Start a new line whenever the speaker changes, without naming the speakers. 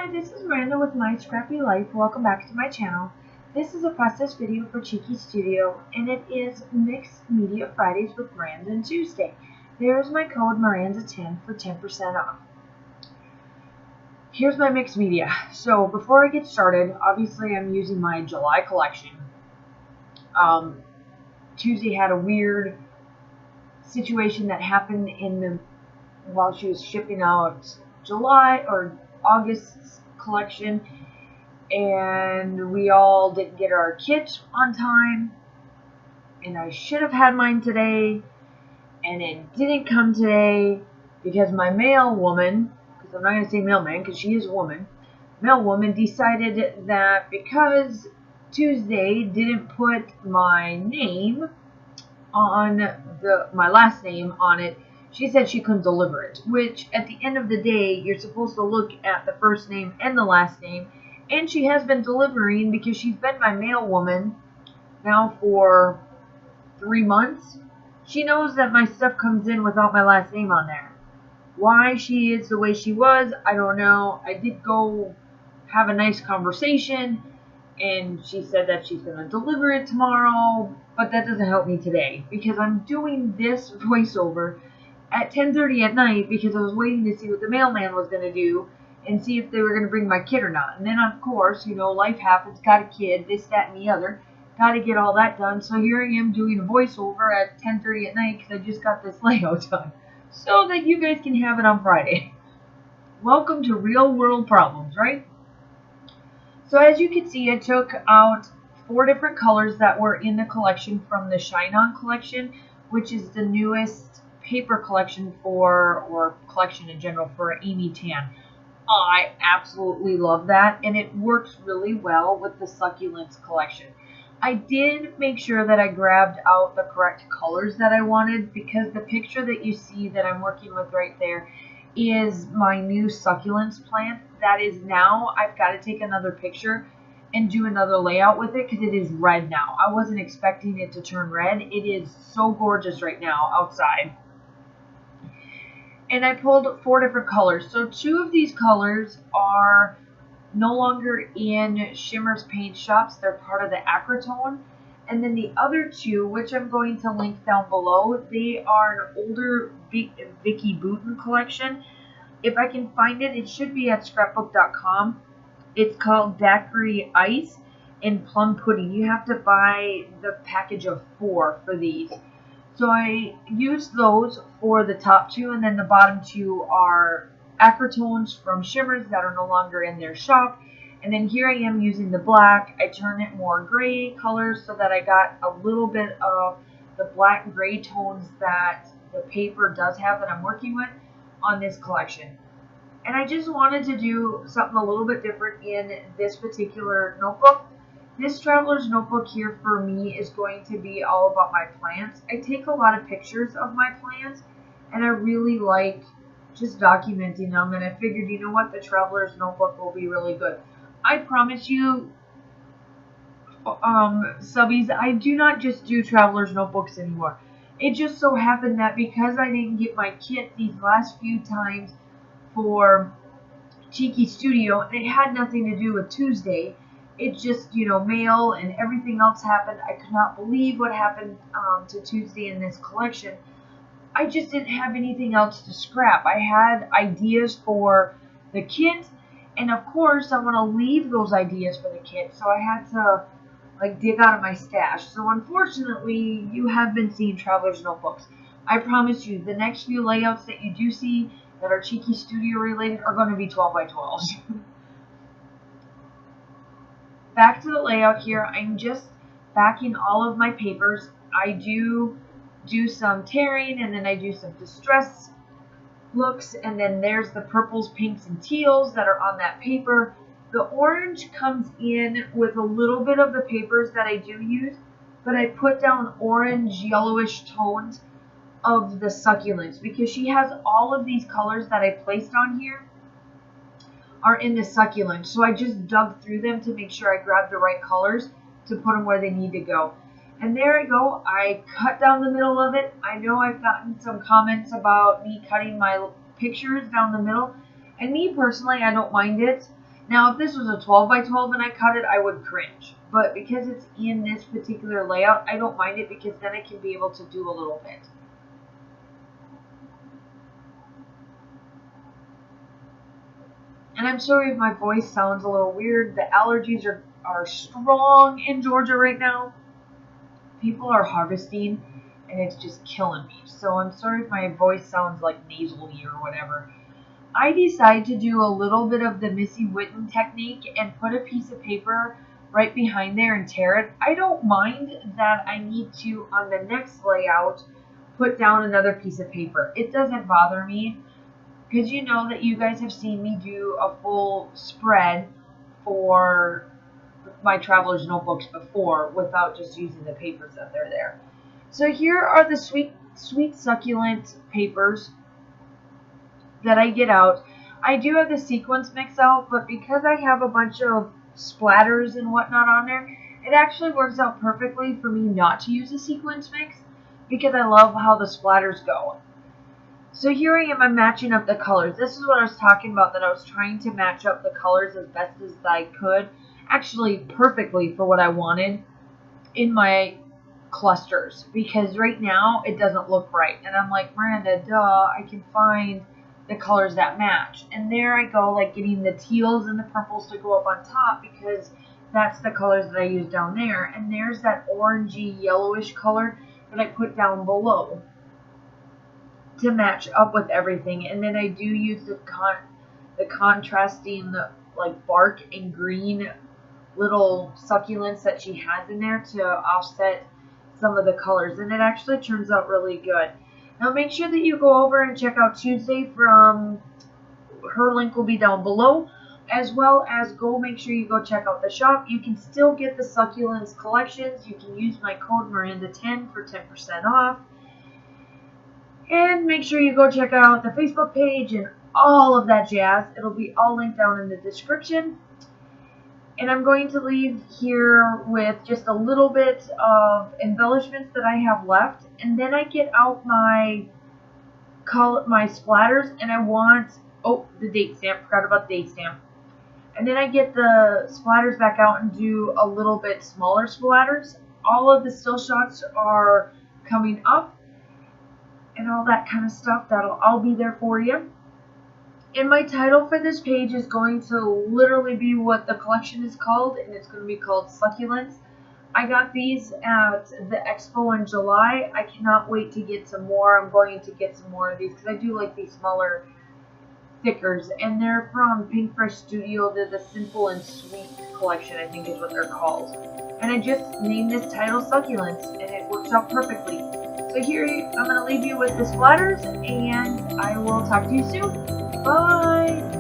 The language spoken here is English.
Hi, this is Miranda with My Scrappy Life. Welcome back to my channel. This is a process video for Cheekystudio, and it is Mixed Media Fridays with Miranda and Tuesday. There's my code Miranda10 for 10% off. Here's my mixed media. So before I get started, obviously I'm using my July collection. Tuesday had a weird situation that happened while she was shipping out July or August's collection, and we all didn't get our kit on time, and I should have had mine today, and it didn't come today because my mail woman, because I'm not going to say mailman because she is a woman, mail woman decided that because Tuesday didn't put my name on my last name on it, she said she couldn't deliver it, which at the end of the day, you're supposed to look at the first name and the last name, and she has been delivering because she's been my mail woman now for 3 months. She knows that my stuff comes in without my last name on there. Why she is the way she was, I don't know. I did go have a nice conversation, and she said that she's going to deliver it tomorrow, but that doesn't help me today because I'm doing this voiceover at 10:30 at night because I was waiting to see what the mailman was going to do and see if they were going to bring my kid or not. And then, of course, you know, life happens, got a kid, this, that, and the other. Got to get all that done. So here I am doing a voiceover at 10:30 at night because I just got this layout done so that you guys can have it on Friday. Welcome to real world problems, right? So as you can see, I took out 4 different colors that were in the collection from the Shine On collection, which is the newest paper collection or collection in general for Amy Tan. I absolutely love that, and it works really well with the Succulents collection. I did make sure that I grabbed out the correct colors that I wanted because the picture that you see that I'm working with right there is my new Succulents plant. That is now, I've got to take another picture and do another layout with it because it is red now. I wasn't expecting it to turn red. It is so gorgeous right now outside. And I pulled 4 different colors. So 2 of these colors are no longer in Shimmer's paint shops. They're part of the Acrotone. And then the other 2, which I'm going to link down below, they are an older Vicky Boutin collection. If I can find it, it should be at scrapbook.com. It's called Daiquiri Ice and Plum Pudding. You have to buy the package of 4 for these. So I used those for the top 2, and then the bottom 2 are Acrotones from Shimmers that are no longer in their shop. And then here I am using the black. I turned it more gray colors so that I got a little bit of the black gray tones that the paper does have that I'm working with on this collection. And I just wanted to do something a little bit different in this particular notebook. This traveler's notebook here for me is going to be all about my plants. I take a lot of pictures of my plants, and I really like just documenting them, and I figured, you know what, the traveler's notebook will be really good. I promise you, subbies, I do not just do traveler's notebooks anymore. It just so happened that because I didn't get my kit these last few times for Cheekystudio, it had nothing to do with Tuesday. It just, you know, mail and everything else happened. I could not believe what happened to Tuesday in this collection. I just didn't have anything else to scrap. I had ideas for the kit, and of course I want to leave those ideas for the kit, so I had to like dig out of my stash. So unfortunately, you have been seeing traveler's notebooks. I promise you, the next few layouts that you do see that are Cheekystudio related are going to be 12 by 12s. Back to the layout here, I'm just backing all of my papers. I do some tearing, and then I do some distress looks, and then there's the purples, pinks, and teals that are on that paper. The orange comes in with a little bit of the papers that I do use, but I put down orange, yellowish tones of the Succulents because she has all of these colors that I placed on here are in the Succulents. So I just dug through them to make sure I grabbed the right colors to put them where they need to go. And there I go. I cut down the middle of it. I know I've gotten some comments about me cutting my pictures down the middle. And me personally, I don't mind it. Now, if this was a 12 by 12 and I cut it, I would cringe. But because it's in this particular layout, I don't mind it because then I can be able to do a little bit. And I'm sorry if my voice sounds a little weird. The allergies are strong in Georgia right now. People are harvesting and it's just killing me. So I'm sorry if my voice sounds like nasally or whatever. I decided to do a little bit of the Missy Whitten technique and put a piece of paper right behind there and tear it. I don't mind that I need to, on the next layout, put down another piece of paper. It doesn't bother me because you know that you guys have seen me do a full spread for my traveler's notebooks before without just using the papers that they're there. So here are the sweet succulent papers that I get out. I do have the sequence mix out, but because I have a bunch of splatters and whatnot on there, it actually works out perfectly for me not to use a sequence mix because I love how the splatters go. So here I am, I'm matching up the colors. This is what I was talking about, that I was trying to match up the colors as best as I could, actually perfectly for what I wanted in my clusters, because right now it doesn't look right. And I'm like, Miranda, duh, I can find the colors that match. And there I go, like getting the teals and the purples to go up on top because that's the colors that I use down there. And there's that orangey yellowish color that I put down below to match up with everything. And then I do use the contrasting like bark and green little succulents that she has in there to offset some of the colors, and it actually turns out really good. Now make sure that you go over and check out Tuesday from her link will be down below, as well as make sure you go check out the shop. You can still get the succulents collections. You can use my code Miranda10 for 10% off. And make sure you go check out the Facebook page and all of that jazz. It'll be all linked down in the description. And I'm going to leave here with just a little bit of embellishments that I have left. And then I get out my splatters, and I want, oh, the date stamp, forgot about the date stamp. And then I get the splatters back out and do a little bit smaller splatters. All of the still shots are coming up and all that kind of stuff. That'll all be there for you. And my title for this page is going to literally be what the collection is called, and it's going to be called Succulents. I got these at the expo in July. I cannot wait to get some more. I'm going to get some more of these because I do like these smaller stickers, and they're from Cheekystudio. They're the Simple and Sweet collection, I think is what they're called. And I just named this title Succulents, and it works out perfectly. So here, I'm going to leave you with the splatters, and I will talk to you soon. Bye!